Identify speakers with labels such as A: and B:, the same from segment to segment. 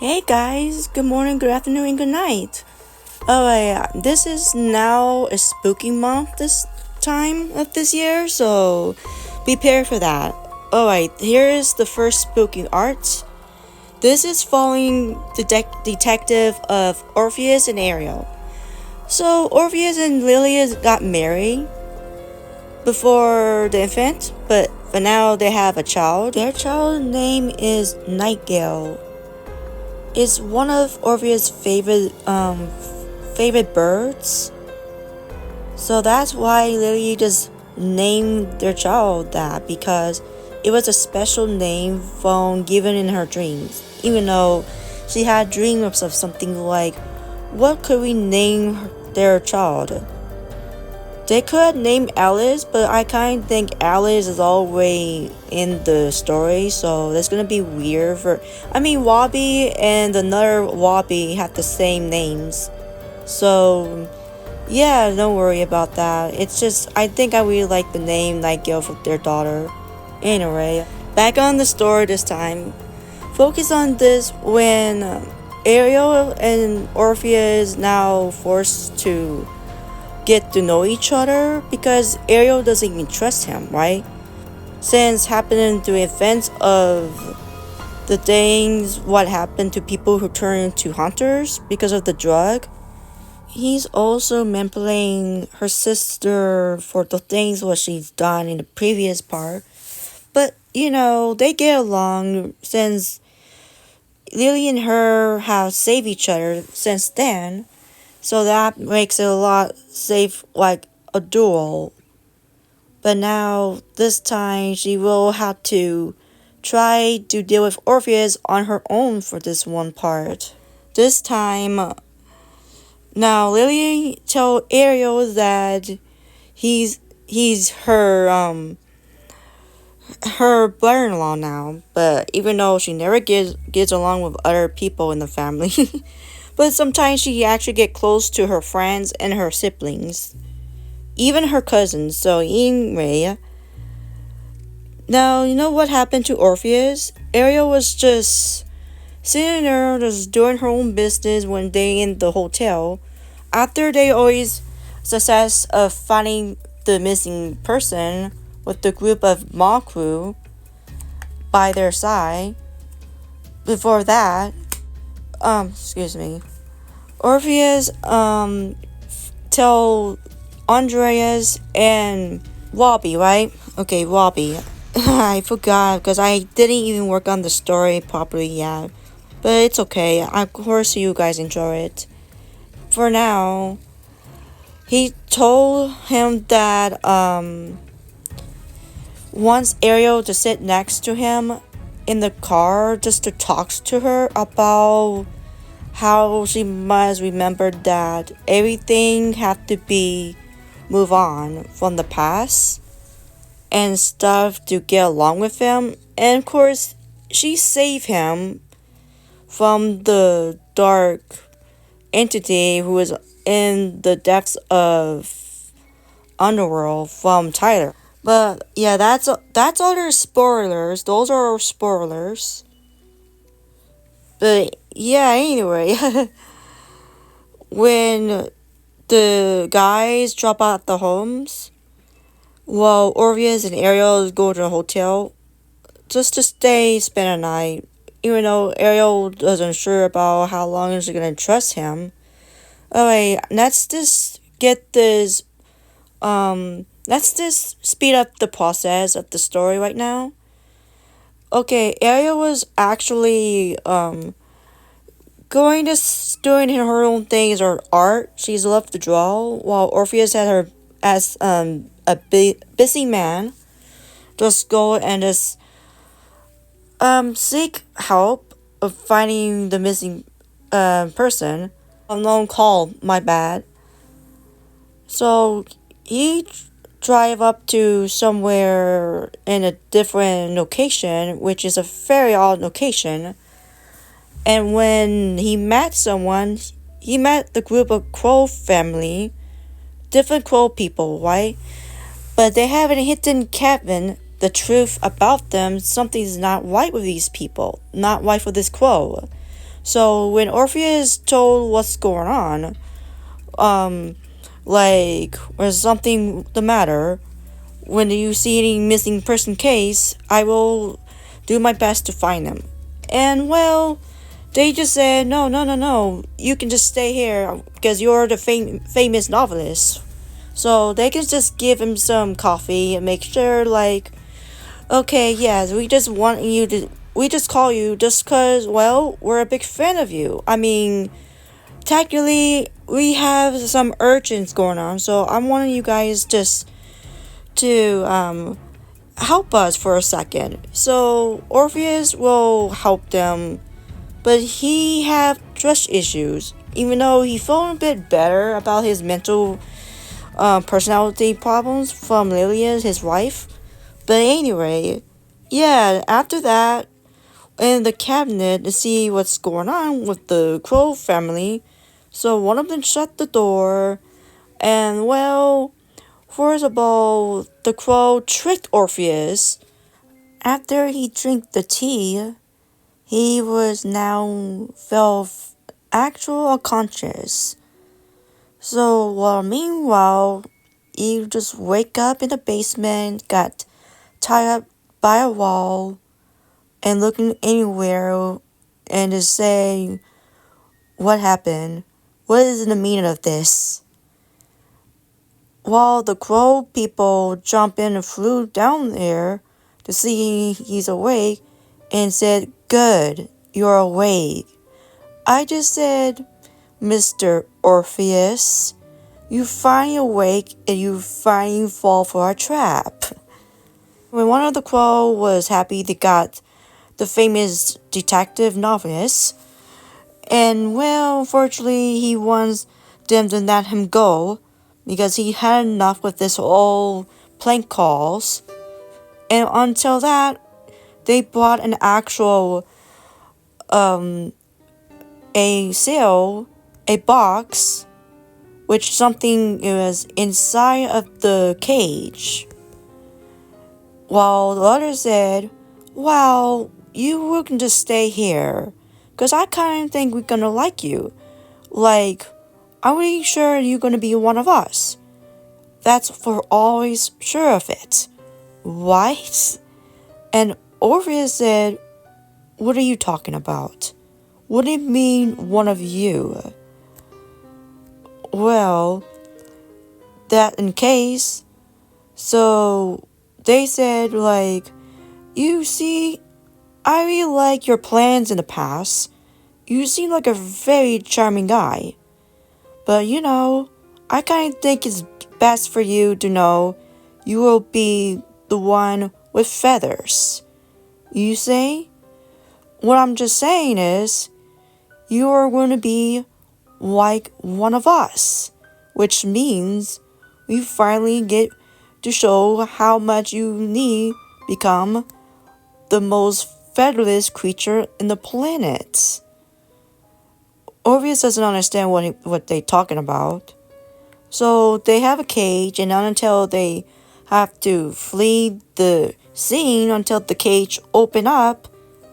A: Hey guys, good morning, good afternoon, and good night. This is now a spooky month this time of this year, so prepare for that. Alright, here is the first spooky art. This is following the detective of Orpheus and Ariel. So, Orpheus and Lilia got married before the event, but now they have a child. Their child's name is Nightingale. It's one of Orpheus' favorite birds. So that's why Lily just named their child that, because it was a special name given in her dreams. Even though she had dreams of something like, what could we name their child? They could name Alice, but I kind of think Alice is always in the story, so that's gonna be weird Wobby and another Wobby have the same names. So, yeah, don't worry about that. It's just, I think I really like the name Nightingale for their daughter. Anyway, back on the story this time. Focus on this when Ariel and Orpheus now forced to get to know each other because Ariel doesn't even trust him, right? Since happening to events of the things what happened to people who turn into hunters because of the drug. He's also manipulating her sister for the things what she's done in the previous part. But, they get along since Lily and her have saved each other since then. So that makes it a lot safe, like a duel. But now, this time, she will have to try to deal with Orpheus on her own for this one part. This time, now Lily tell Ariel that he's her brother-in-law now. But even though she never gets along with other people in the family. But sometimes she actually get close to her friends and her siblings. Even her cousins. So anyway. Now, you know what happened to Orpheus? Ariel was just sitting there just doing her own business one day in the hotel. After they always success of finding the missing person with the group of mall crew by their side. Before that, Orpheus, tell Andreas and Wobby, right? Okay, Wobby. I forgot because I didn't even work on the story properly yet. But it's okay. Of course you guys enjoy it. For now, he told him that, wants Ariel to sit next to him in the car just to talk to her about how she must remember that everything had to be move on from the past and stuff to get along with him. And of course, she saved him from the dark entity who was in the depths of underworld from Tyler. But yeah, that's other spoilers. Those are spoilers. But yeah, anyway, when the guys drop out the homes, while Orpheus and Ariel go to the hotel just to spend a night, even though Ariel wasn't sure about how long she's gonna trust him. Alright, let's just speed up the process of the story right now. Okay, Ariel was actually doing her own things or art. She's loved to draw, while Orpheus had her as a busy man. Just go and just seek help of finding the missing person. Unknown call, my bad. So he drive up to somewhere in a different location, which is a very odd location. And when he met someone, he met the group of crow family, different crow people, right? But they haven't hidden Kevin the truth about them. Something's not right with these people, not right for this crow. So when Orpheus told what's going on, like there's something the matter, when you see any missing person case, I will do my best to find them. And well, they just said, no, no, no, no, you can just stay here because you're the famous novelist. So they can just give him some coffee and make sure, like, okay, yes, we just call you just because, well, we're a big fan of you. I mean, technically, we have some urgents going on, so I'm wanting you guys just to, help us for a second. So Orpheus will help them, but he have trust issues. Even though he felt a bit better about his mental personality problems from Lilia, his wife. But anyway, yeah, after that, in the cabinet to see what's going on with the Crow family. So one of them shut the door, and well, first of all, the Crow tricked Orpheus. After he drank the tea, he was now felt actual unconscious. So meanwhile, you just wake up in the basement, got tied up by a wall, and looking anywhere, and just saying, "What happened? What is the meaning of this?" While the crow people jump in and flew down there to see he's awake, and said, "Good, you're awake." I just said, "Mr. Orpheus, you finally awake and you finally fall for a trap." When one of the crow was happy they got the famous detective novelist, and well, unfortunately he wants them to let him go because he had enough with this whole prank calls. And until that, they bought an actual a box, which something was inside of the cage. While the other said, "Well, you can just stay here, 'cause I kind of think we're gonna like you. Like, are we sure you're gonna be one of us? That's for always sure of it, right?" And Orpheus said, "What are you talking about? What do you mean, one of you?" Well, that in case, so they said, like, "You see, I really like your plans in the past. You seem like a very charming guy. But I kind of think it's best for you to know you will be the one with feathers. You see? What I'm just saying is, you are going to be like one of us, which means we finally get to show how much you need become the most featherless creature in the planet." Orpheus doesn't understand what they're talking about. So they have a cage, and not until they have to flee the scene until the cage open up,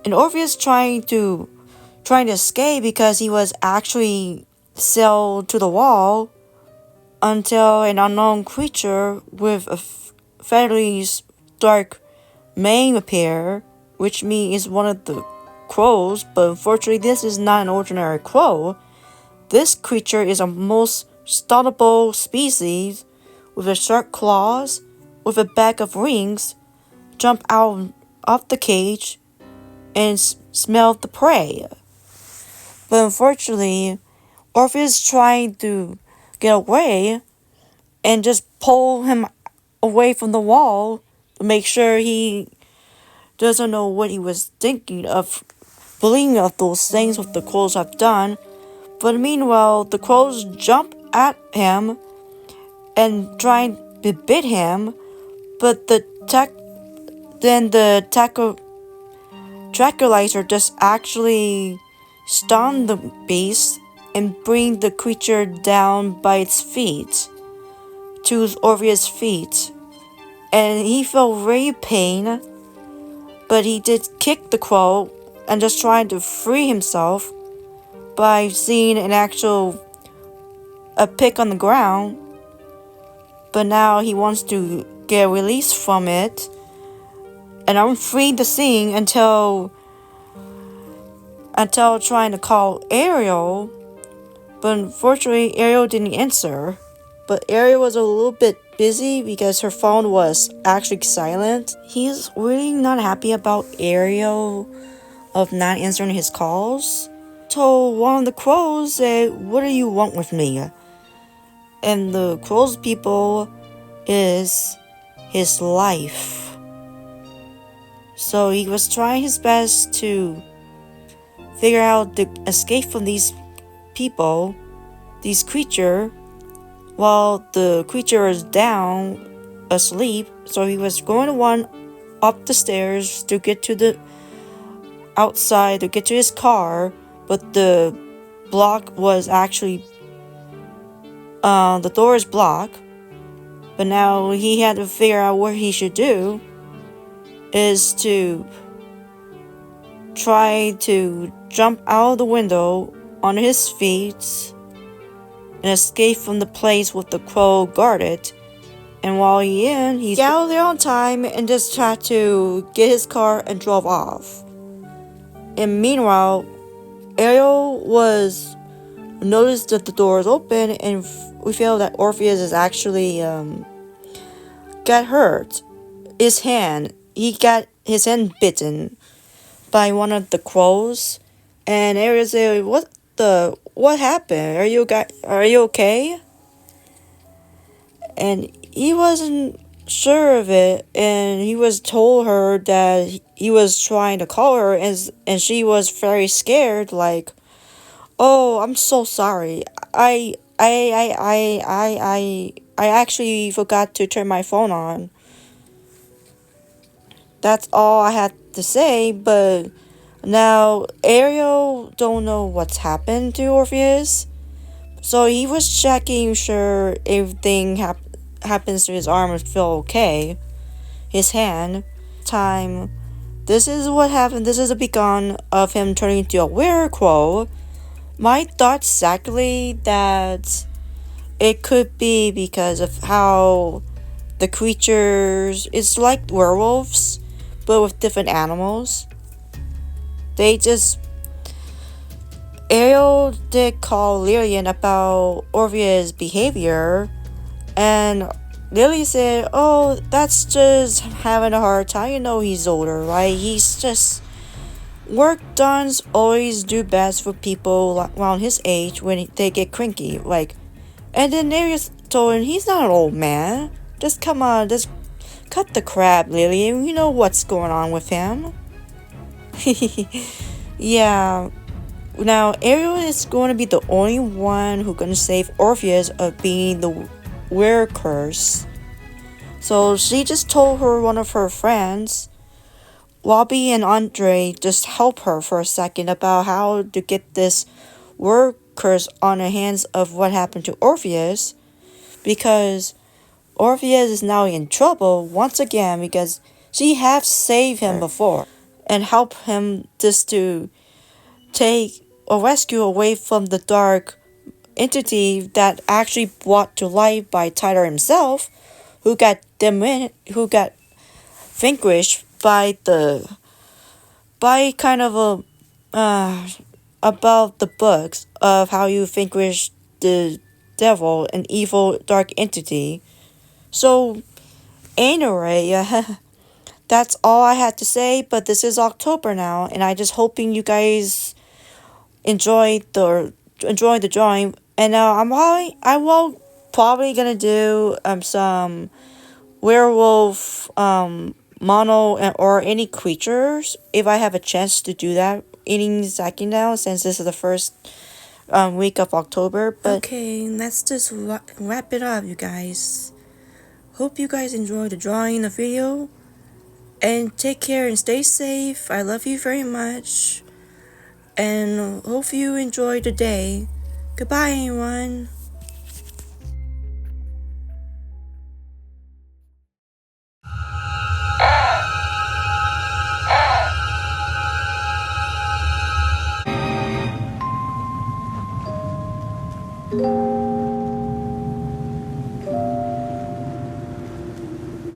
A: and Orpheus trying to escape because he was actually sealed to the wall until an unknown creature with a fairly dark mane appear, which means is one of the crows, but unfortunately this is not an ordinary crow. This creature is a most stunnable species with a sharp claws, with a bag of rings, jump out of the cage and smell the prey. But unfortunately, Orpheus trying to get away and just pull him away from the wall to make sure he doesn't know what he was thinking of, believing of those things what the crows have done. But meanwhile, the crows jump at him and try to bit him, but the tranquilizer just actually stun the beast and bring the creature down by its feet to Orpheus' feet, and he felt very pain, but he did kick the crow and just trying to free himself, by seeing an actual a pick on the ground, but now he wants to get released from it, and I'm free to sing until trying to call Ariel, but unfortunately Ariel didn't answer. But Ariel was a little bit busy because her phone was actually silent. He's really not happy about Ariel of not answering his calls. Told one of the crows that, "What do you want with me?" And the crow's people is his life. So he was trying his best to figure out to escape from these people, these creatures, while the creature is down, asleep. So he was going to run up the stairs to get to the outside to get to his car, but the block was actually the door is blocked. But now he had to figure out what he should do is to try to jump out of the window on his feet and escape from the place with the crow guarded. And while he got out there on time and just tried to get his car and drove off. And meanwhile, Ariel noticed that the door is open, and we feel that Orpheus is actually got hurt. He got his hand bitten by one of the crows, and Ariel said, "What happened? Are you okay?" And he wasn't sure of it, and he was told her that he was trying to call her, and she was very scared, like, "Oh, I'm so sorry. I actually forgot to turn my phone on." That's all I had to say, but now Ariel don't know what's happened to Orpheus. So he was checking sure everything happens to his arm and feel okay. His hand. This is what happened. This is a begun of him turning into a werewolf. My thought exactly that it could be because of how the creatures, it's like werewolves, but with different animals. Ariel did call Lillian about Orpheus' behavior, and Lily said, "Oh, that's just having a hard time. You know he's older, right? He's just work done's always do best for people around his age when they get cranky, like." And then Ariel told him he's not an old man. Just come on, just cut the crap, Lillian. You know what's going on with him. Yeah. Now, Ariel is going to be the only one who's going to save Orpheus of being the weird curse. So she just told one of her friends, Wabi and Andre, just help her for a second about how to get this word curse on the hands of what happened to Orpheus. Because Orpheus is now in trouble once again because she have saved him before and help him just to take a rescue away from the dark entity that actually brought to life by Tyler himself, who got vanquished by kind of about the books of how you vanquish the devil, an evil dark entity. So anyway, that's all I had to say. But this is October now, and I just hoping you guys enjoy the drawing. And now I will probably gonna do some werewolf mono or any creatures if I have a chance to do that any second now, since this is the first week of October. But okay, let's just wrap it up, you guys. Hope you guys enjoyed the drawing, the video, and take care and stay safe. I love you very much, and hope you enjoy the day. Goodbye, everyone. you.